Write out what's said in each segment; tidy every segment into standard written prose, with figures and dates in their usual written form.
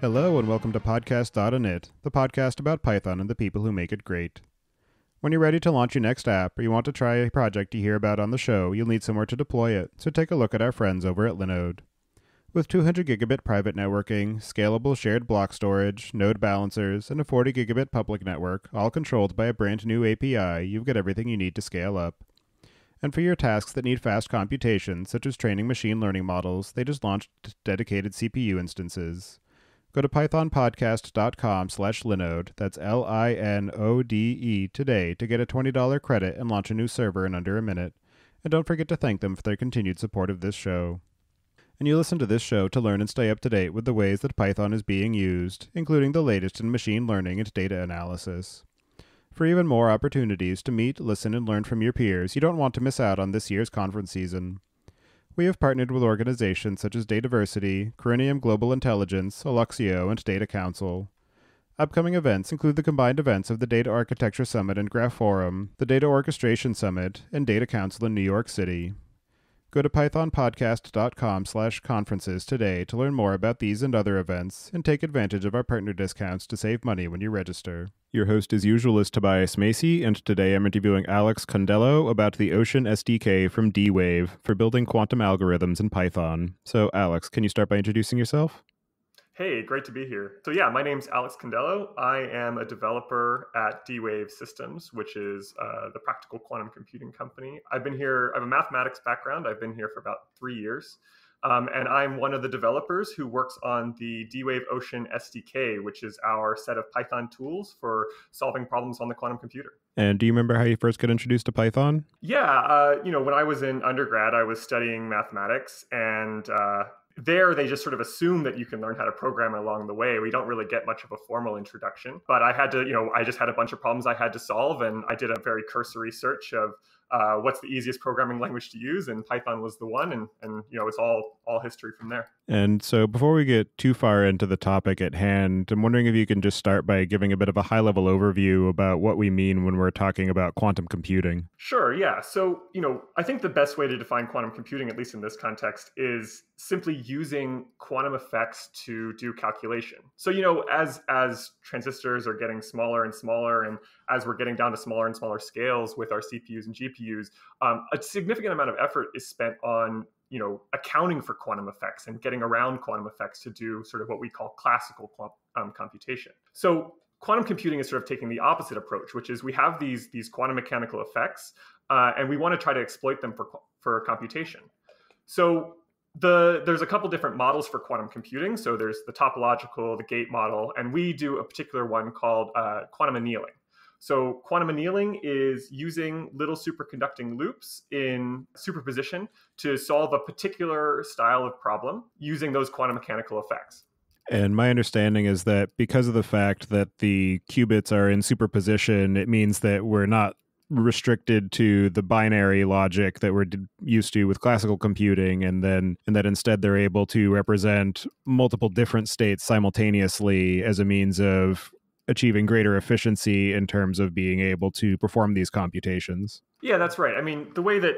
Hello and welcome to podcast.init, the podcast about Python and the people who make it great. When you're ready to launch your next app or you want to try a project you hear about on the show, you'll need somewhere to deploy it, so take a look at our friends over at Linode. With 200 gigabit private networking, scalable shared block storage, node balancers, and a 40 gigabit public network, all controlled by a brand new API, you've got everything you need to scale up. And for your tasks that need fast computation, such as training machine learning models, they just launched dedicated CPU instances. Go to pythonpodcast.com/linode, that's Linode, today to get a $20 credit and launch a new server in under a minute. And don't forget to thank them for their continued support of this show. And you listen to this show to learn and stay up to date with the ways that Python is being used, including the latest in machine learning and data analysis. For even more opportunities to meet, listen, and learn from your peers, you don't want to miss out on this year's conference season. We have partnered with organizations such as Dataversity, Corinium Global Intelligence, Alluxio, and Data Council. Upcoming events include the combined events of the Data Architecture Summit and Graph Forum, the Data Orchestration Summit, and Data Council in New York City. Go to pythonpodcast.com/conferences today to learn more about these and other events, and take advantage of our partner discounts to save money when you register. Your host as usual is Tobias Macy, and today I'm interviewing Alex Condello about the Ocean SDK from D-Wave for building quantum algorithms in Python. So Alex, can you start by introducing yourself? Hey, great to be here. So yeah, my name's Alex Condello. I am a developer at D-Wave Systems, which is the practical quantum computing company. I have a mathematics background. I've been here for about 3 years. And I'm one of the developers who works on the D-Wave Ocean SDK, which is our set of Python tools for solving problems on the quantum computer. And do you remember how you first got introduced to Python? Yeah, when I was in undergrad, I was studying mathematics, and there, they just sort of assume that you can learn how to program along the way. We don't really get much of a formal introduction. But I had to, I just had a bunch of problems I had to solve. And I did a very cursory search of what's the easiest programming language to use. And Python was the one. And it's all history from there. And so before we get too far into the topic at hand, I'm wondering if you can just start by giving a bit of a high-level overview about what we mean when we're talking about quantum computing. Sure, yeah. So, I think the best way to define quantum computing, at least in this context, is simply using quantum effects to do calculation. So, as transistors are getting smaller and smaller, and as we're getting down to smaller and smaller scales with our CPUs and GPUs, a significant amount of effort is spent on accounting for quantum effects and getting around quantum effects to do sort of what we call classical computation. So quantum computing is sort of taking the opposite approach, which is we have these quantum mechanical effects, and we want to try to exploit them for computation. So there's a couple different models for quantum computing. So there's the topological, the gate model, and we do a particular one called quantum annealing. So quantum annealing is using little superconducting loops in superposition to solve a particular style of problem using those quantum mechanical effects. And my understanding is that because of the fact that the qubits are in superposition, it means that we're not restricted to the binary logic that we're used to with classical computing, and that instead they're able to represent multiple different states simultaneously as a means of achieving greater efficiency in terms of being able to perform these computations. Yeah, that's right. I mean, the way that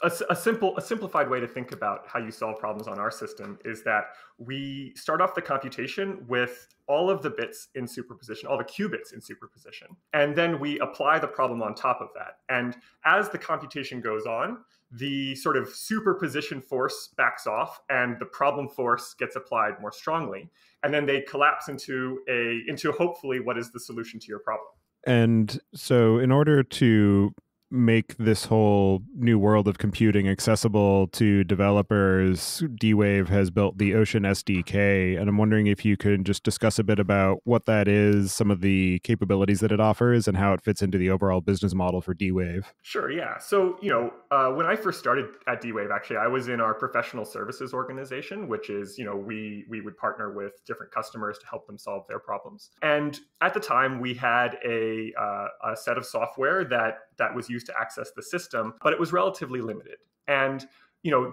a simplified way to think about how you solve problems on our system is that we start off the computation with all of the bits in superposition, all the qubits in superposition, and then we apply the problem on top of that. And as the computation goes on, the sort of superposition force backs off and the problem force gets applied more strongly. And then they collapse into hopefully what is the solution to your problem. And so in order to make this whole new world of computing accessible to developers, D-Wave has built the Ocean SDK, and I'm wondering if you could just discuss a bit about what that is, some of the capabilities that it offers, and how it fits into the overall business model for D-Wave. Sure, yeah. So, when I first started at D-Wave, actually, I was in our professional services organization, which is, we would partner with different customers to help them solve their problems. And at the time, we had a set of software that was used to access the system, but it was relatively limited. And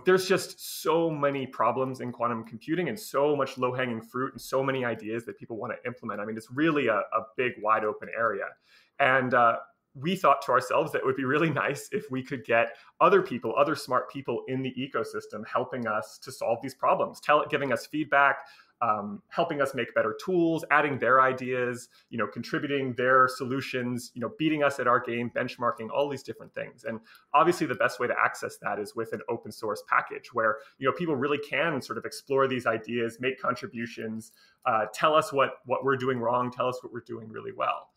there's just so many problems in quantum computing and so much low-hanging fruit and so many ideas that people want to implement. I mean, it's really a big, wide open area. And we thought to ourselves that it would be really nice if we could get other smart people in the ecosystem helping us to solve these problems, giving us feedback, helping us make better tools, adding their ideas, contributing their solutions, beating us at our game, benchmarking, all these different things. And obviously the best way to access that is with an open source package where, people really can sort of explore these ideas, make contributions, tell us what we're doing wrong, tell us what we're doing really well.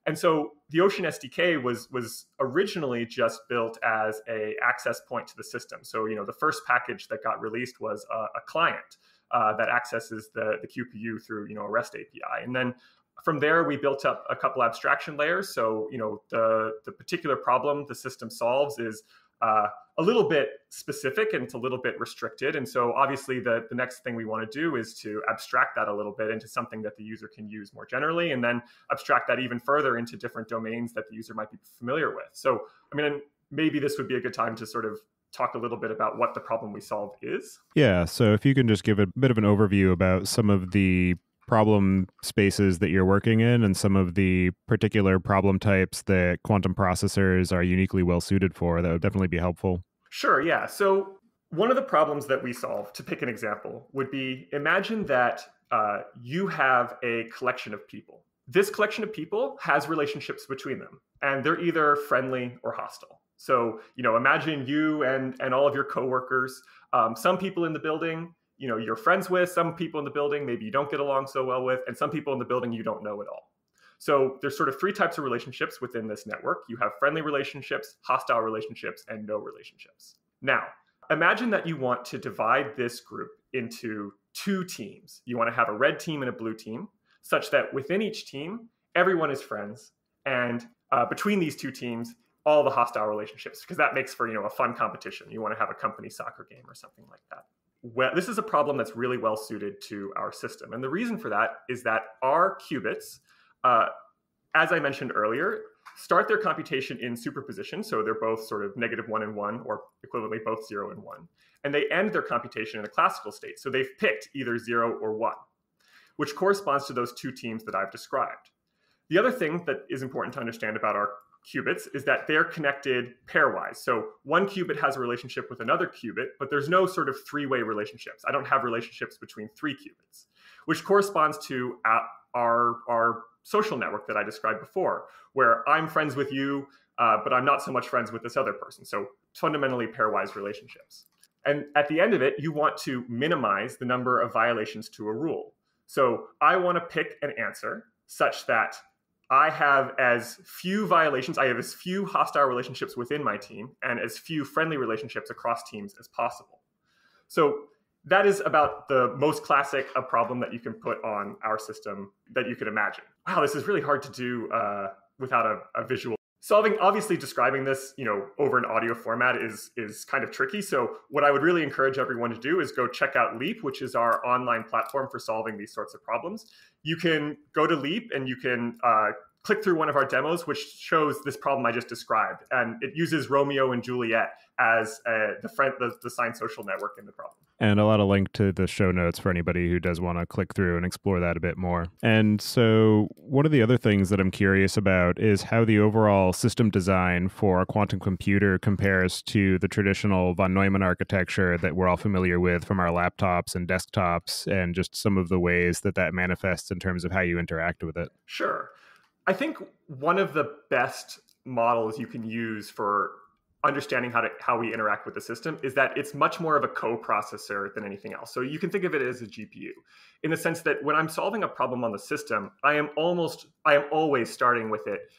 And so the Ocean SDK was originally just built as an access point to the system. So, the first package that got released was a client that accesses the QPU through, a REST API. And then from there, we built up a couple abstraction layers. So, the particular problem the system solves is a little bit specific and it's a little bit restricted. And so obviously the next thing we want to do is to abstract that a little bit into something that the user can use more generally, and then abstract that even further into different domains that the user might be familiar with. So, maybe this would be a good time to sort of talk a little bit about what the problem we solve is. Yeah, so if you can just give a bit of an overview about some of the problem spaces that you're working in and some of the particular problem types that quantum processors are uniquely well suited for, that would definitely be helpful. Sure, yeah. So one of the problems that we solve, to pick an example, would be imagine that you have a collection of people. This collection of people has relationships between them, and they're either friendly or hostile. So, imagine you and all of your coworkers, some people in the building, you're friends with, some people in the building maybe you don't get along so well with, and some people in the building you don't know at all. So there's sort of three types of relationships within this network. You have friendly relationships, hostile relationships, and no relationships. Now, imagine that you want to divide this group into two teams. You want to have a red team and a blue team, such that within each team, everyone is friends. And between these two teams, all the hostile relationships, because that makes for, a fun competition. You want to have a company soccer game or something like that. Well, this is a problem that's really well suited to our system. And the reason for that is that our qubits, as I mentioned earlier, start their computation in superposition. So they're both sort of -1 and 1, or equivalently both 0 and 1. And they end their computation in a classical state. So they've picked either 0 or 1, which corresponds to those two teams that I've described. The other thing that is important to understand about our qubits is that they're connected pairwise. So one qubit has a relationship with another qubit, but there's no sort of three-way relationships. I don't have relationships between three qubits, which corresponds to our social network that I described before, where I'm friends with you, but I'm not so much friends with this other person. So fundamentally pairwise relationships. And at the end of it, you want to minimize the number of violations to a rule. So I want to pick an answer such that I have as few violations, I have as few hostile relationships within my team and as few friendly relationships across teams as possible. So that is about the most classic problem that you can put on our system that you could imagine. Wow, this is really hard to do without a visual. Obviously describing this, over an audio format is kind of tricky. So what I would really encourage everyone to do is go check out Leap, which is our online platform for solving these sorts of problems. You can go to Leap and you can click through one of our demos, which shows this problem I just described. And it uses Romeo and Juliet as the signed social network in the problem. And I'll add a link to the show notes for anybody who does want to click through and explore that a bit more. And so one of the other things that I'm curious about is how the overall system design for a quantum computer compares to the traditional von Neumann architecture that we're all familiar with from our laptops and desktops, and just some of the ways that manifests in terms of how you interact with it. Sure. I think one of the best models you can use for understanding how we interact with the system is that it's much more of a coprocessor than anything else. So you can think of it as a GPU in the sense that when I'm solving a problem on the system, I am always starting with it,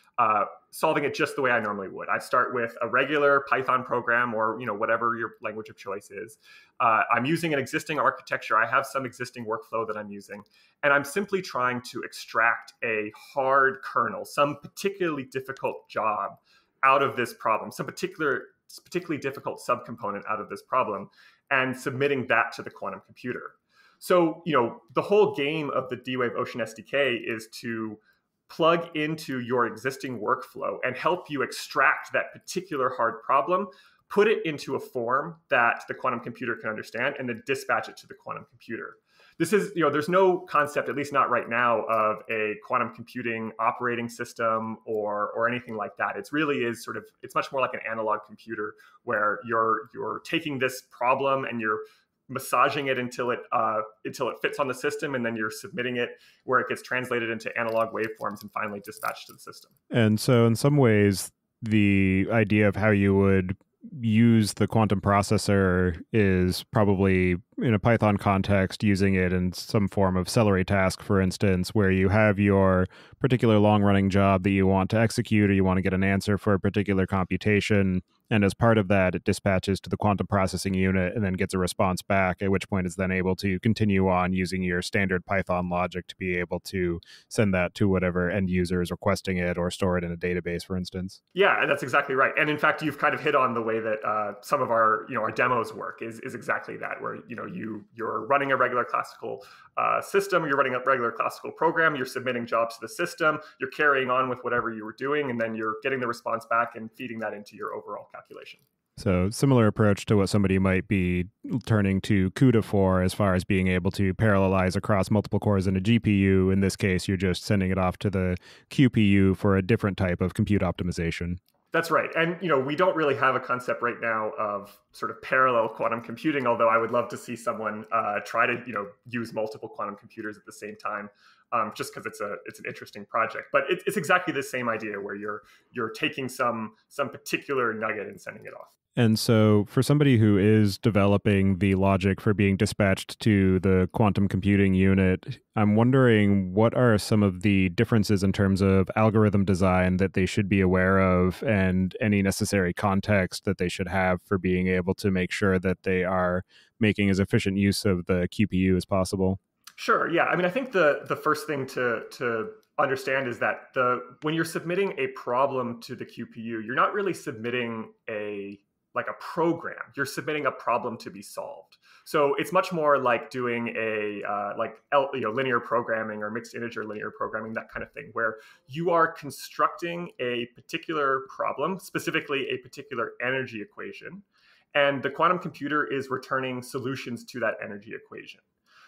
solving it just the way I normally would. I start with a regular Python program or whatever your language of choice is. I'm using an existing architecture. I have some existing workflow that I'm using, and I'm simply trying to extract a hard kernel, some particularly difficult job out of this problem, some particularly difficult subcomponent out of this problem, and submitting that to the quantum computer. So, the whole game of the D-Wave Ocean SDK is to plug into your existing workflow and help you extract that particular hard problem, put it into a form that the quantum computer can understand, and then dispatch it to the quantum computer. This is, there's no concept, at least not right now, of a quantum computing operating system or anything like that. It's much more like an analog computer where you're taking this problem and you're massaging it until it fits on the system, and then you're submitting it where it gets translated into analog waveforms and finally dispatched to the system. And so in some ways, the idea of how you would use the quantum processor is probably in a Python context, using it in some form of celery task, for instance, where you have your particular long-running job that you want to execute, or you want to get an answer for a particular computation. And as part of that, it dispatches to the quantum processing unit and then gets a response back, at which point it's then able to continue on using your standard Python logic to be able to send that to whatever end user is requesting it or store it in a database, for instance. Yeah, that's exactly right. And in fact, you've kind of hit on the way that some of our demos work is exactly that, where you're running a regular classical system, you're running a regular classical program, you're submitting jobs to the system, you're carrying on with whatever you were doing, and then you're getting the response back and feeding that into your overall calculation. So similar approach to what somebody might be turning to CUDA for, as far as being able to parallelize across multiple cores in a GPU. In this case, you're just sending it off to the QPU for a different type of compute optimization. That's right. And, we don't really have a concept right now of sort of parallel quantum computing, although I would love to see someone try to, use multiple quantum computers at the same time, just because it's an interesting project. But it's exactly the same idea, where you're taking some particular nugget and sending it off. And so for somebody who is developing the logic for being dispatched to the quantum computing unit, I'm wondering what are some of the differences in terms of algorithm design that they should be aware of, and any necessary context that they should have for being able to make sure that they are making as efficient use of the QPU as possible? Sure. Yeah. I mean, I think the first thing to understand is that when you're submitting a problem to the QPU, you're not really submitting a program. You're submitting a problem to be solved. So it's much more like doing a linear programming or mixed integer linear programming, that kind of thing, where you are constructing a particular problem, specifically a particular energy equation, and the quantum computer is returning solutions to that energy equation.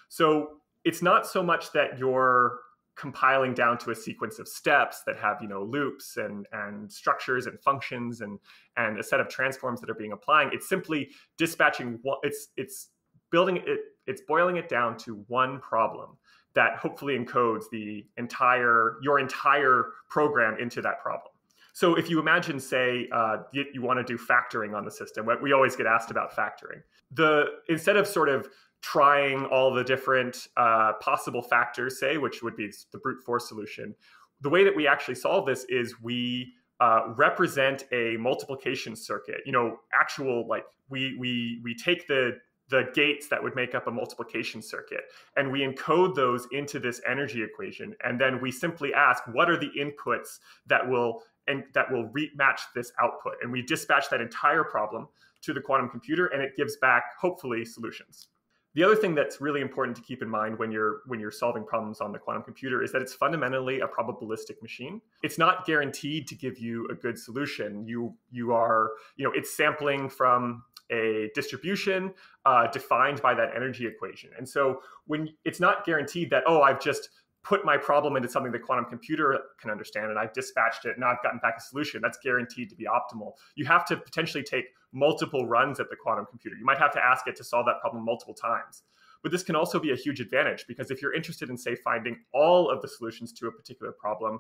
So it's not so much that you're compiling down to a sequence of steps that have loops and structures and functions and a set of transforms that are being applying. It's simply dispatching it's boiling it down to one problem that hopefully encodes your entire program into that problem. So if you imagine, say, you want to do factoring on the system, we always get asked about factoring. Instead of sort of trying all the different possible factors, say, which would be the brute force solution, the way that we actually solve this is we represent a multiplication circuit. We take the gates that would make up a multiplication circuit, and we encode those into this energy equation, and then we simply ask, what are the inputs that will match this output, and we dispatch that entire problem to the quantum computer, and it gives back hopefully solutions. The other thing that's really important to keep in mind when you're solving problems on the quantum computer is that it's fundamentally a probabilistic machine. It's not guaranteed to give you a good solution. It's sampling from a distribution defined by that energy equation. And so when it's not guaranteed that, I've just put my problem into something the quantum computer can understand and I've dispatched it and I've gotten back a solution, that's guaranteed to be optimal. You have to potentially take multiple runs at the quantum computer. You might have to ask it to solve that problem multiple times. But this can also be a huge advantage, because if you're interested in, say, finding all of the solutions to a particular problem,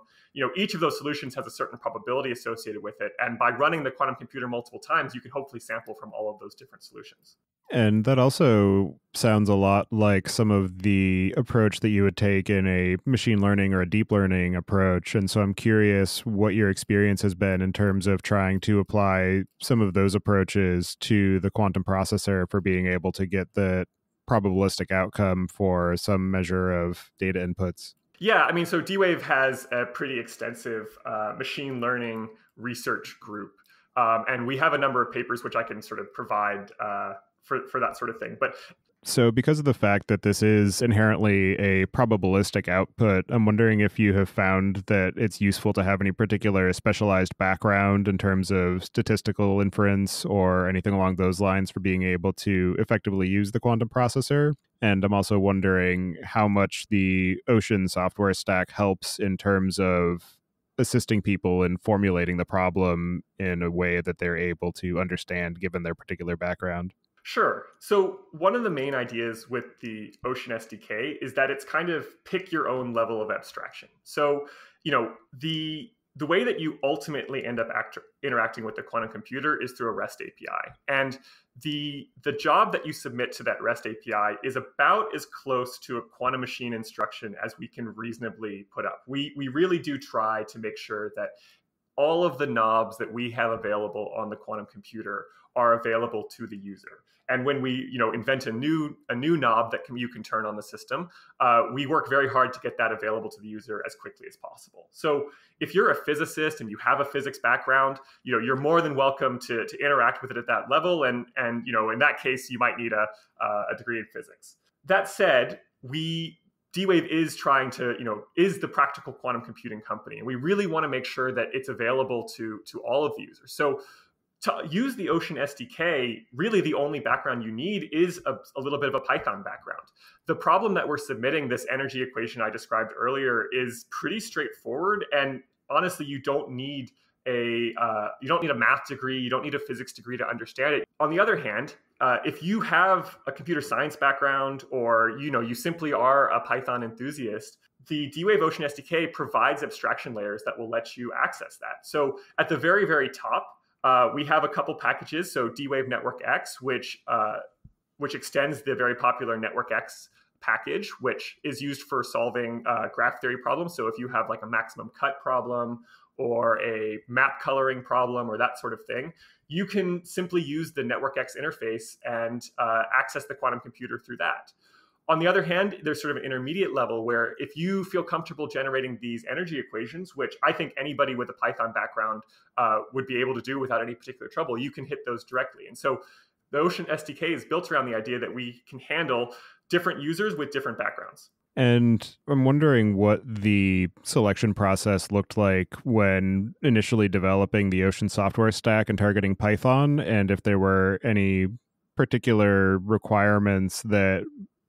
each of those solutions has a certain probability associated with it. And by running the quantum computer multiple times, you can hopefully sample from all of those different solutions. And that also sounds a lot like some of the approach that you would take in a machine learning or a deep learning approach. And so I'm curious what your experience has been in terms of trying to apply some of those approaches to the quantum processor for being able to get the probabilistic outcome for some measure of data inputs. Yeah, I mean, so D-Wave has a pretty extensive machine learning research group. And we have a number of papers which I can sort of provide for that sort of thing. But so because of the fact that this is inherently a probabilistic output, I'm wondering if you have found that it's useful to have any particular specialized background in terms of statistical inference or anything along those lines for being able to effectively use the quantum processor. And I'm also wondering how much the Ocean software stack helps in terms of assisting people in formulating the problem in a way that they're able to understand given their particular background. Sure. So one of the main ideas with the Ocean SDK is that it's kind of pick your own level of abstraction. So, the way that you ultimately end up interacting with the quantum computer is through a REST API. And the job that you submit to that REST API is about as close to a quantum machine instruction as we can reasonably put up. We really do try to make sure that all of the knobs that we have available on the quantum computer are available to the user. And when we, invent a new knob that you can turn on the system, we work very hard to get that available to the user as quickly as possible. So if you're a physicist and you have a physics background, you're more than welcome to interact with it at that level. And in that case, you might need a degree in physics. That said, D-Wave is trying to, is the practical quantum computing company. And we really want to make sure that it's available to all of the users. So to use the Ocean SDK, really the only background you need is a little bit of a Python background. The problem that we're submitting, this energy equation I described earlier, is pretty straightforward. And honestly, you don't need a math degree, you don't need a physics degree to understand it. On the other hand, if you have a computer science background or you simply are a Python enthusiast, the D-Wave Ocean SDK provides abstraction layers that will let you access that. So at the very, very top, we have a couple packages. So D-Wave Network X, which extends the very popular Network X package, which is used for solving graph theory problems. So if you have like a maximum cut problem or a map coloring problem or that sort of thing, you can simply use the Network X interface and access the quantum computer through that. On the other hand, there's sort of an intermediate level where if you feel comfortable generating these energy equations, which I think anybody with a Python background would be able to do without any particular trouble, you can hit those directly. And so the Ocean SDK is built around the idea that we can handle different users with different backgrounds. And I'm wondering what the selection process looked like when initially developing the Ocean software stack and targeting Python, and if there were any particular requirements that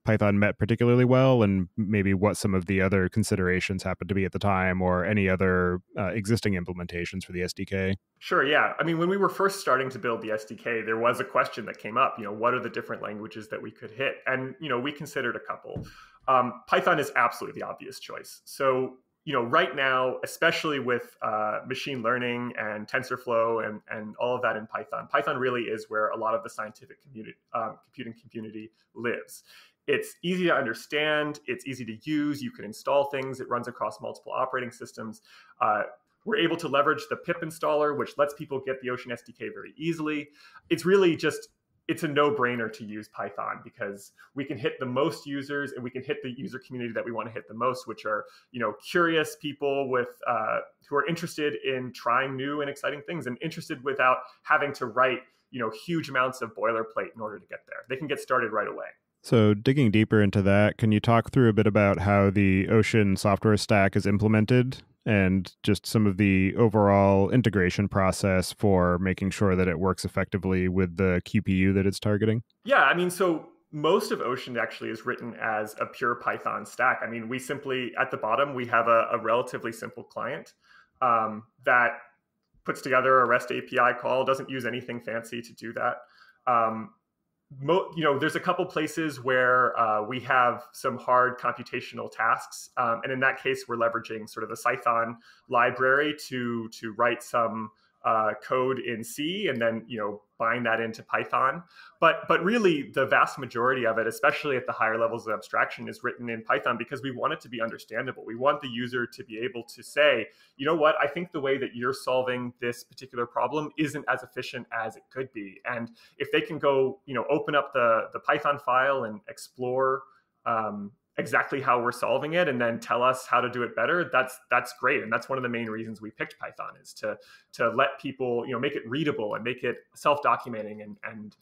Python met particularly well, and maybe what some of the other considerations happened to be at the time, or any other existing implementations for the SDK. Sure, yeah. I mean, when we were first starting to build the SDK, there was a question that came up, what are the different languages that we could hit? And, we considered a couple. Python is absolutely the obvious choice. So, right now, especially with machine learning and TensorFlow and all of that in Python really is where a lot of the scientific computing community lives. It's easy to understand. It's easy to use. You can install things. It runs across multiple operating systems. We're able to leverage the pip installer, which lets people get the Ocean SDK very easily. It's really just, it's a no-brainer to use Python because we can hit the most users and we can hit the user community that we want to hit the most, which are, curious people who are interested in trying new and exciting things and interested without having to write, huge amounts of boilerplate in order to get there. They can get started right away. So digging deeper into that, can you talk through a bit about how the Ocean software stack is implemented and just some of the overall integration process for making sure that it works effectively with the QPU that it's targeting? Yeah, I mean, so most of Ocean actually is written as a pure Python stack. I mean, we simply, at the bottom, we have a relatively simple client that puts together a REST API call, doesn't use anything fancy to do that. There's a couple places where we have some hard computational tasks. And in that case, we're leveraging sort of the Python library to write some code in C and then, bind that into Python. But really, the vast majority of it, especially at the higher levels of abstraction, is written in Python because we want it to be understandable. We want the user to be able to say, you know what, I think the way that you're solving this particular problem isn't as efficient as it could be. And if they can go, open up the Python file and explore exactly how we're solving it and then tell us how to do it better, that's great. And that's one of the main reasons we picked Python, is to let people, make it readable and make it self-documenting and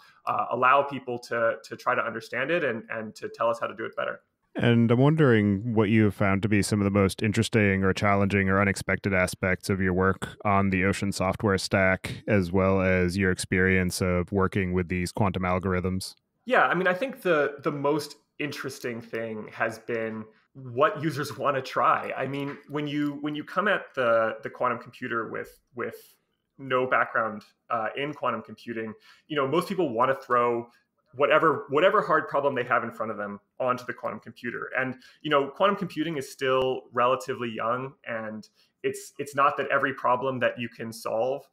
allow people to try to understand it and to tell us how to do it better. And I'm wondering what you have found to be some of the most interesting or challenging or unexpected aspects of your work on the Ocean software stack, as well as your experience of working with these quantum algorithms. Yeah, I mean, I think the most interesting thing has been what users want to try. I mean, when you come at the quantum computer with no background in quantum computing, most people want to throw whatever hard problem they have in front of them onto the quantum computer. And quantum computing is still relatively young, and it's not that every problem that you can solve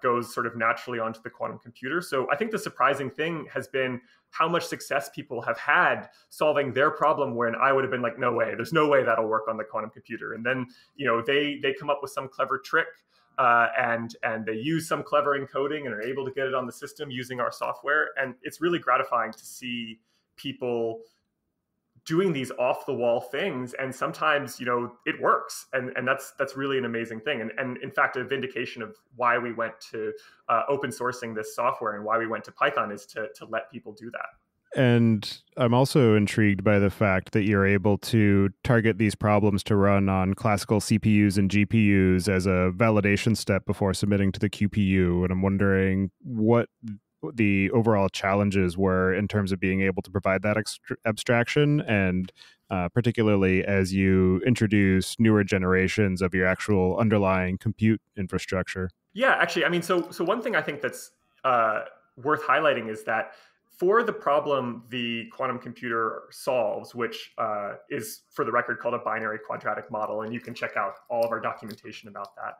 goes sort of naturally onto the quantum computer. So I think the surprising thing has been how much success people have had solving their problem when I would have been like, no way, there's no way that'll work on the quantum computer. And then they come up with some clever trick, and they use some clever encoding and are able to get it on the system using our software. And it's really gratifying to see people doing these off the wall things, and sometimes it works, and that's really an amazing thing, and in fact a vindication of why we went to open sourcing this software and why we went to Python is to let people do that. And I'm also intrigued by the fact that you're able to target these problems to run on classical CPUs and GPUs as a validation step before submitting to the QPU. And I'm wondering what the overall challenges were in terms of being able to provide that abstraction, and particularly as you introduce newer generations of your actual underlying compute infrastructure. Yeah, actually, I mean, so one thing I think that's worth highlighting is that for the problem the quantum computer solves, which is, for the record, called a binary quadratic model, and you can check out all of our documentation about that.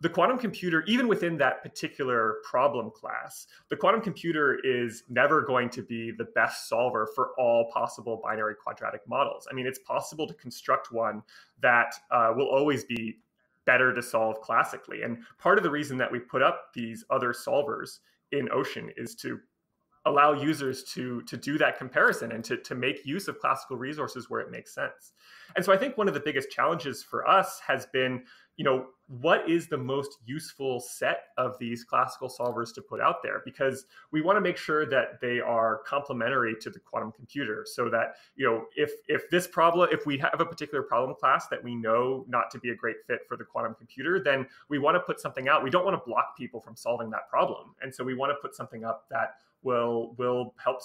The quantum computer, even within that particular problem class, the quantum computer is never going to be the best solver for all possible binary quadratic models. I mean, it's possible to construct one that will always be better to solve classically. And part of the reason that we put up these other solvers in Ocean is to allow users to do that comparison and to make use of classical resources where it makes sense. And so I think one of the biggest challenges for us has been, what is the most useful set of these classical solvers to put out there? Because we want to make sure that they are complementary to the quantum computer, so that, if we have a particular problem class that we know not to be a great fit for the quantum computer, then we want to put something out. We don't want to block people from solving that problem. And so we want to put something up that will help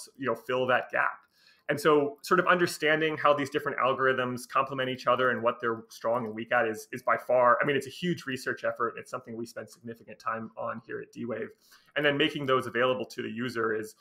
fill that gap. And so sort of understanding how these different algorithms complement each other and what they're strong and weak at is by far, I mean, it's a huge research effort. It's something we spend significant time on here at D-Wave. And then making those available to the user is,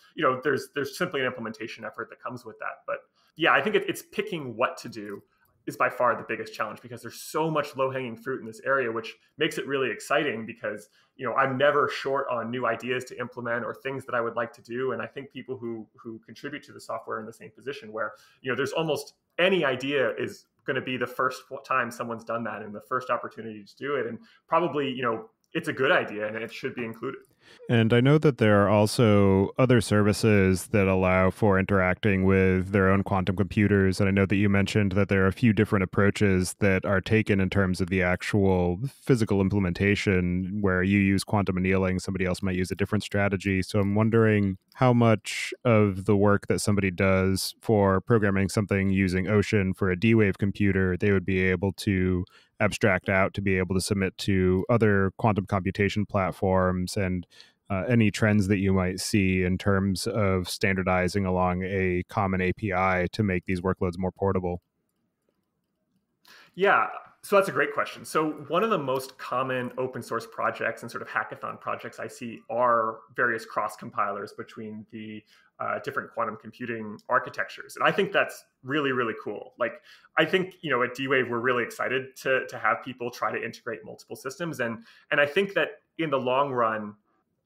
there's simply an implementation effort that comes with that. But yeah, I think it's picking what to do is by far the biggest challenge, because there's so much low-hanging fruit in this area, which makes it really exciting because, I'm never short on new ideas to implement or things that I would like to do. And I think people who contribute to the software are in the same position where, there's almost any idea is going to be the first time someone's done that and the first opportunity to do it. And probably, it's a good idea and it should be included. And I know that there are also other services that allow for interacting with their own quantum computers. And I know that you mentioned that there are a few different approaches that are taken in terms of the actual physical implementation, where you use quantum annealing, somebody else might use a different strategy. So I'm wondering how much of the work that somebody does for programming something using Ocean for a D-Wave computer, they would be able to abstract out to be able to submit to other quantum computation platforms, and any trends that you might see in terms of standardizing along a common API to make these workloads more portable. Yeah, so that's a great question. So one of the most common open source projects and sort of hackathon projects I see are various cross compilers between the different quantum computing architectures. And I think that's really, really cool. Like, I think, at D-Wave, we're really excited to have people try to integrate multiple systems. And I think that in the long run,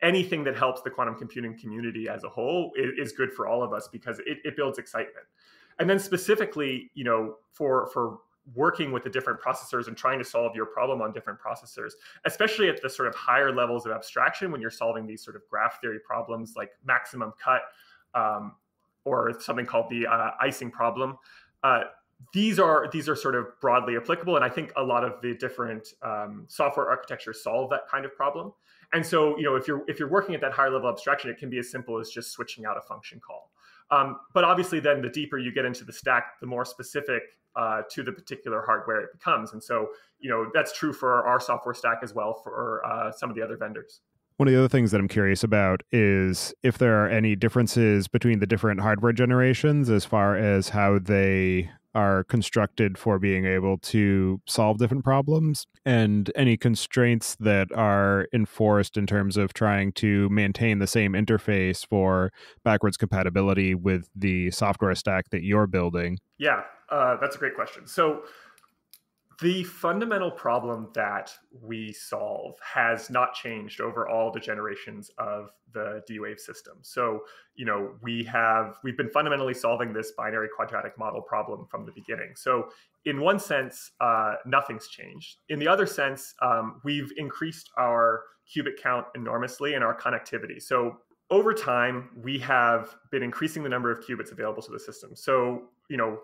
anything that helps the quantum computing community as a whole is good for all of us, because it builds excitement. And then specifically, for working with the different processors and trying to solve your problem on different processors, especially at the sort of higher levels of abstraction, when you're solving these sort of graph theory problems like maximum cut, or something called the icing problem. These are sort of broadly applicable, and I think a lot of the different software architectures solve that kind of problem. And so, if you're working at that higher level abstraction, it can be as simple as just switching out a function call. But obviously, then the deeper you get into the stack, the more specific to the particular hardware it becomes. And so, that's true for our software stack as well for some of the other vendors. One of the other things that I'm curious about is if there are any differences between the different hardware generations as far as how they are constructed for being able to solve different problems, and any constraints that are enforced in terms of trying to maintain the same interface for backwards compatibility with the software stack that you're building. Yeah, that's a great question. So the fundamental problem that we solve has not changed over all the generations of the D-Wave system. So, we've been fundamentally solving this binary quadratic model problem from the beginning. So, in one sense, nothing's changed. In the other sense, we've increased our qubit count enormously and our connectivity. So, over time, we have been increasing the number of qubits available to the system. So,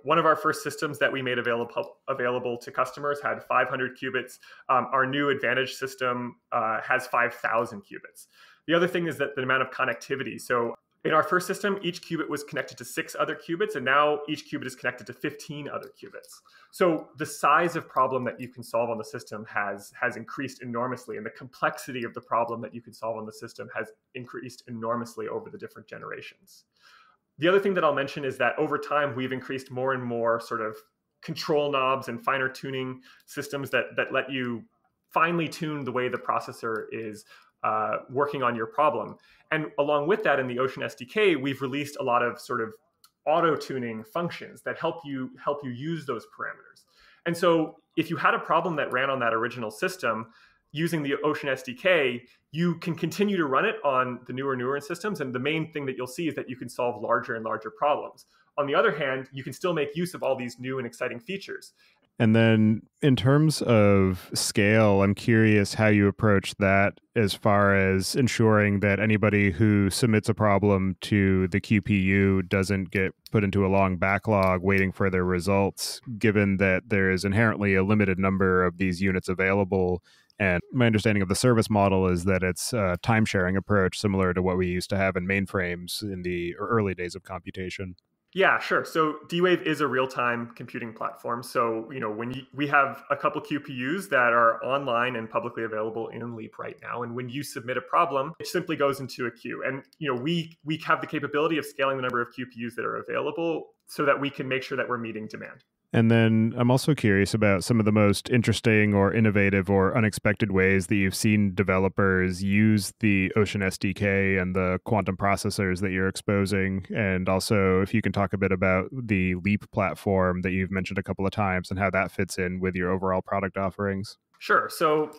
one of our first systems that we made available to customers had 500 qubits. Our new Advantage system has 5,000 qubits. The other thing is that the amount of connectivity. So in our first system, each qubit was connected to 6 other qubits, and now each qubit is connected to 15 other qubits. So the size of problem that you can solve on the system has increased enormously, and the complexity of the problem that you can solve on the system has increased enormously over the different generations. The other thing that I'll mention is that over time, we've increased more and more sort of control knobs and finer tuning systems that let you finely tune the way the processor is working on your problem. And along with that, in the Ocean SDK, we've released a lot of sort of auto-tuning functions that help you use those parameters. And so if you had a problem that ran on that original system, using the Ocean SDK, you can continue to run it on the newer systems. And the main thing that you'll see is that you can solve larger and larger problems. On the other hand, you can still make use of all these new and exciting features. And then in terms of scale, I'm curious how you approach that as far as ensuring that anybody who submits a problem to the QPU doesn't get put into a long backlog waiting for their results, given that there is inherently a limited number of these units available. And my understanding of the service model is that it's a time-sharing approach similar to what we used to have in mainframes in the early days of computation. Yeah, sure. So D-Wave is a real-time computing platform. So, we have a couple QPUs that are online and publicly available in Leap right now. And when you submit a problem, it simply goes into a queue. And, we have the capability of scaling the number of QPUs that are available so that we can make sure that we're meeting demand. And then I'm also curious about some of the most interesting or innovative or unexpected ways that you've seen developers use the Ocean SDK and the quantum processors that you're exposing. And also, if you can talk a bit about the Leap platform that you've mentioned a couple of times and how that fits in with your overall product offerings. Sure. So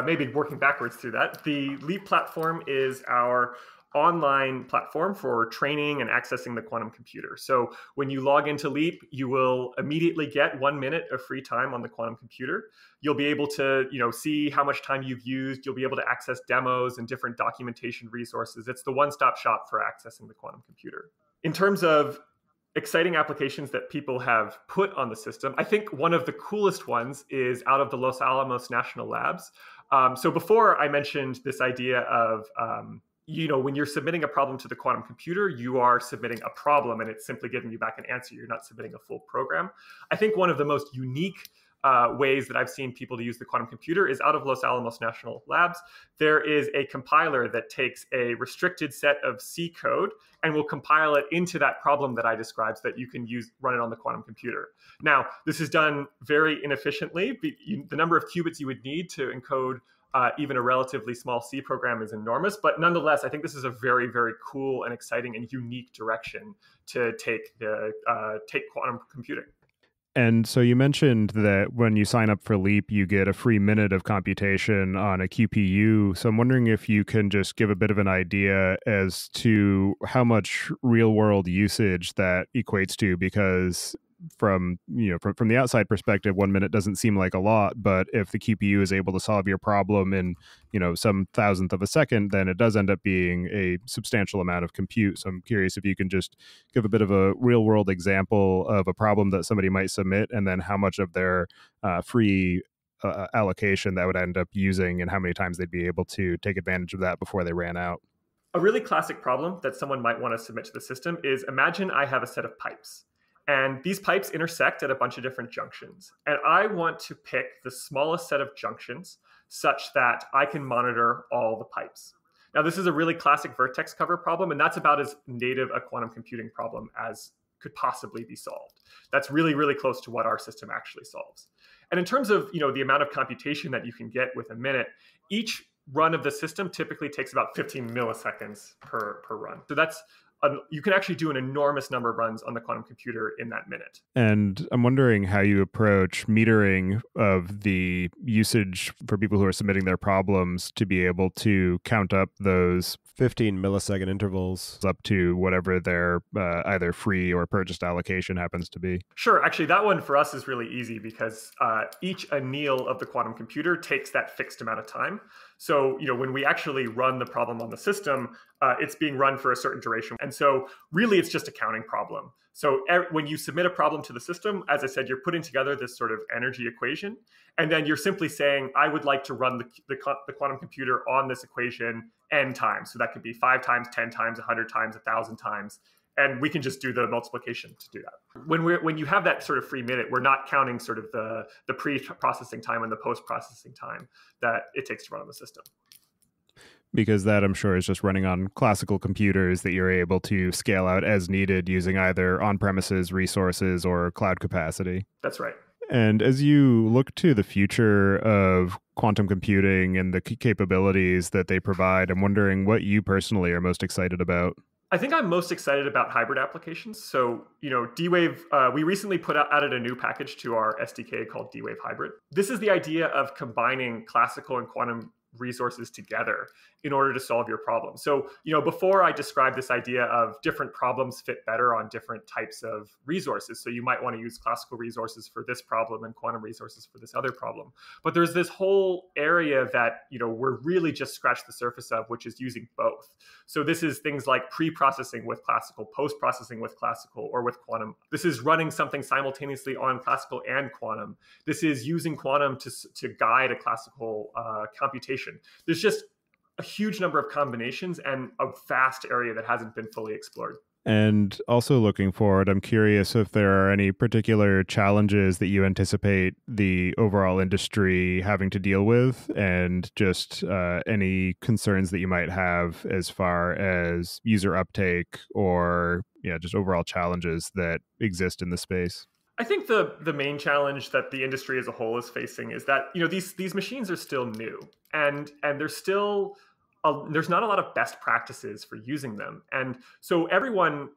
maybe working backwards through that, the Leap platform is our online platform for training and accessing the quantum computer. So when you log into Leap, you will immediately get 1 minute of free time on the quantum computer. You'll be able to, see how much time you've used. You'll be able to access demos and different documentation resources. It's the one-stop shop for accessing the quantum computer. In terms of exciting applications that people have put on the system, I think one of the coolest ones is out of the Los Alamos National Labs. So before I mentioned this idea of when you're submitting a problem to the quantum computer, you are submitting a problem and it's simply giving you back an answer. You're not submitting a full program. I think one of the most unique ways that I've seen people to use the quantum computer is out of Los Alamos National Labs. There is a compiler that takes a restricted set of C code and will compile it into that problem that I described so that you can run it on the quantum computer. Now, this is done very inefficiently. The number of qubits you would need to encode even a relatively small C program is enormous, but nonetheless, I think this is a very, very cool and exciting and unique direction to take quantum computing. And so you mentioned that when you sign up for Leap, you get a free minute of computation on a QPU. So I'm wondering if you can just give a bit of an idea as to how much real-world usage that equates to, because from the outside perspective, 1 minute doesn't seem like a lot, but if the QPU is able to solve your problem in some thousandth of a second, then it does end up being a substantial amount of compute. So I'm curious if you can just give a bit of a real world example of a problem that somebody might submit, and then how much of their free allocation that would end up using, and how many times they'd be able to take advantage of that before they ran out. A really classic problem that someone might want to submit to the system is, imagine I have a set of pipes. And these pipes intersect at a bunch of different junctions. And I want to pick the smallest set of junctions such that I can monitor all the pipes. Now, this is a really classic vertex cover problem, and that's about as native a quantum computing problem as could possibly be solved. That's really, really close to what our system actually solves. And in terms of the amount of computation that you can get with a minute, each run of the system typically takes about 15 milliseconds per run. So you can actually do an enormous number of runs on the quantum computer in that minute. And I'm wondering how you approach metering of the usage for people who are submitting their problems to be able to count up those 15 millisecond intervals up to whatever their either free or purchased allocation happens to be. Sure. Actually, that one for us is really easy because each anneal of the quantum computer takes that fixed amount of time. So, when we actually run the problem on the system, it's being run for a certain duration. And so really, it's just a counting problem. So when you submit a problem to the system, as I said, you're putting together this sort of energy equation. And then you're simply saying, I would like to run the quantum computer on this equation n times. So that could be 5 times, 10 times, 100 times, 1,000 times. And we can just do the multiplication to do that. When you have that sort of free minute, we're not counting sort of the pre-processing time and the post-processing time that it takes to run on the system. Because that, I'm sure, is just running on classical computers that you're able to scale out as needed using either on-premises resources or cloud capacity. That's right. And as you look to the future of quantum computing and the capabilities that they provide, I'm wondering what you personally are most excited about. I think I'm most excited about hybrid applications. So, D-Wave, we recently added a new package to our SDK called D-Wave Hybrid. This is the idea of combining classical and quantum resources together in order to solve your problem. So, before I described this idea of different problems fit better on different types of resources. So you might want to use classical resources for this problem and quantum resources for this other problem. But there's this whole area that, we're really just scratched the surface of, which is using both. So this is things like pre-processing with classical, post-processing with classical or with quantum. This is running something simultaneously on classical and quantum. This is using quantum to guide a classical computation. There's just a huge number of combinations and a vast area that hasn't been fully explored. And also looking forward, I'm curious if there are any particular challenges that you anticipate the overall industry having to deal with, and just any concerns that you might have as far as user uptake or just overall challenges that exist in the space. I think the main challenge that the industry as a whole is facing is that these machines are still new, and there's still there's not a lot of best practices for using them. And so everyone,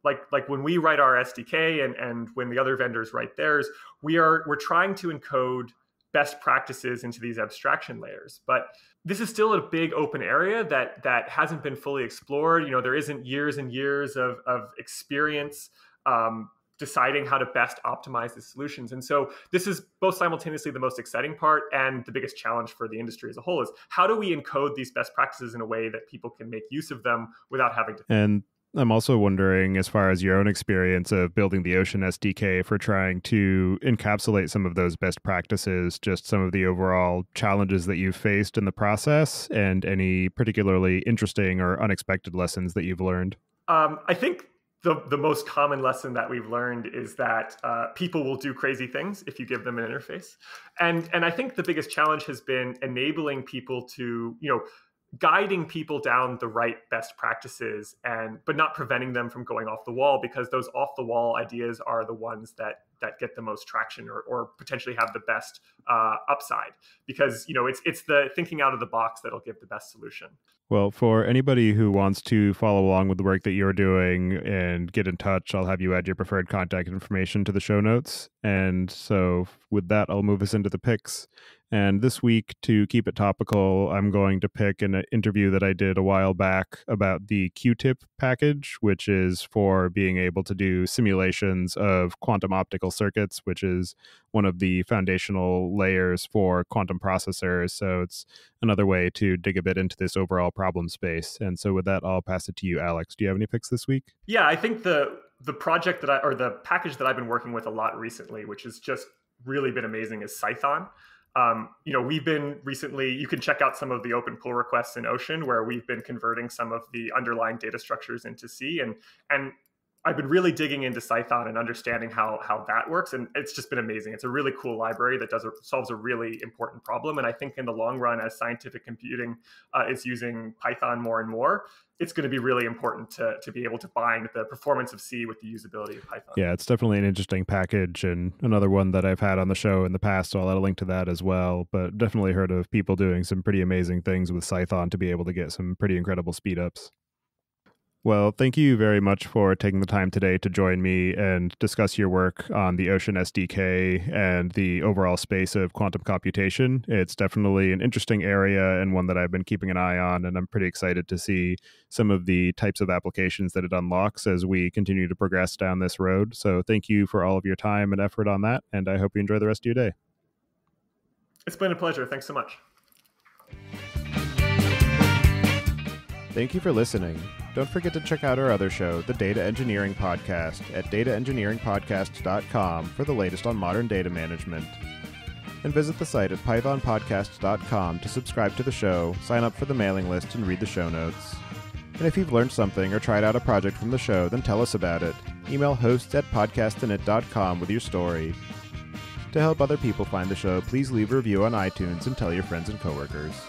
like when we write our SDK and when the other vendors write theirs, we're trying to encode best practices into these abstraction layers. But this is still a big open area that hasn't been fully explored. There isn't years and years of experience deciding how to best optimize the solutions. And so this is both simultaneously the most exciting part and the biggest challenge for the industry as a whole is how do we encode these best practices in a way that people can make use of them without having to. And I'm also wondering, as far as your own experience of building the Ocean SDK for trying to encapsulate some of those best practices, just some of the overall challenges that you've faced in the process and any particularly interesting or unexpected lessons that you've learned. I think the most common lesson that we've learned is that people will do crazy things if you give them an interface. And I think the biggest challenge has been enabling people to, guiding people down the right best practices but not preventing them from going off the wall, because those off the wall ideas are the ones that get the most traction or potentially have the best upside, because it's the thinking out of the box that'll give the best solution. Well, for anybody who wants to follow along with the work that you're doing and get in touch, I'll have you add your preferred contact information to the show notes. And so with that, I'll move us into the picks. And this week, to keep it topical, I'm going to pick an interview that I did a while back about the Q-tip package, which is for being able to do simulations of quantum optical circuits, which is one of the foundational layers for quantum processors. So it's another way to dig a bit into this overall problem space. And so with that, I'll pass it to you, Alex. Do you have any picks this week? Yeah, I think the project the package that I've been working with a lot recently, which has just really been amazing, is Python. We've been recently, you can check out some of the open pull requests in Ocean where we've been converting some of the underlying data structures into C. And I've been really digging into Python and understanding how that works, and it's just been amazing. It's a really cool library that solves a really important problem, and I think in the long run, as scientific computing is using Python more and more, it's going to be really important to be able to bind the performance of C with the usability of Python. Yeah, it's definitely an interesting package, and another one that I've had on the show in the past, so I'll add a link to that as well. But definitely heard of people doing some pretty amazing things with Python to be able to get some pretty incredible speedups. Well, thank you very much for taking the time today to join me and discuss your work on the Ocean SDK and the overall space of quantum computation. It's definitely an interesting area and one that I've been keeping an eye on, and I'm pretty excited to see some of the types of applications that it unlocks as we continue to progress down this road. So thank you for all of your time and effort on that, and I hope you enjoy the rest of your day. It's been a pleasure. Thanks so much. Thank you for listening. Don't forget to check out our other show, the Data Engineering Podcast, at dataengineeringpodcast.com for the latest on modern data management. And visit the site at pythonpodcast.com to subscribe to the show, sign up for the mailing list, and read the show notes. And if you've learned something or tried out a project from the show, then tell us about it. Email hosts@podcastinit.com with your story. To help other people find the show, please leave a review on iTunes and tell your friends and coworkers.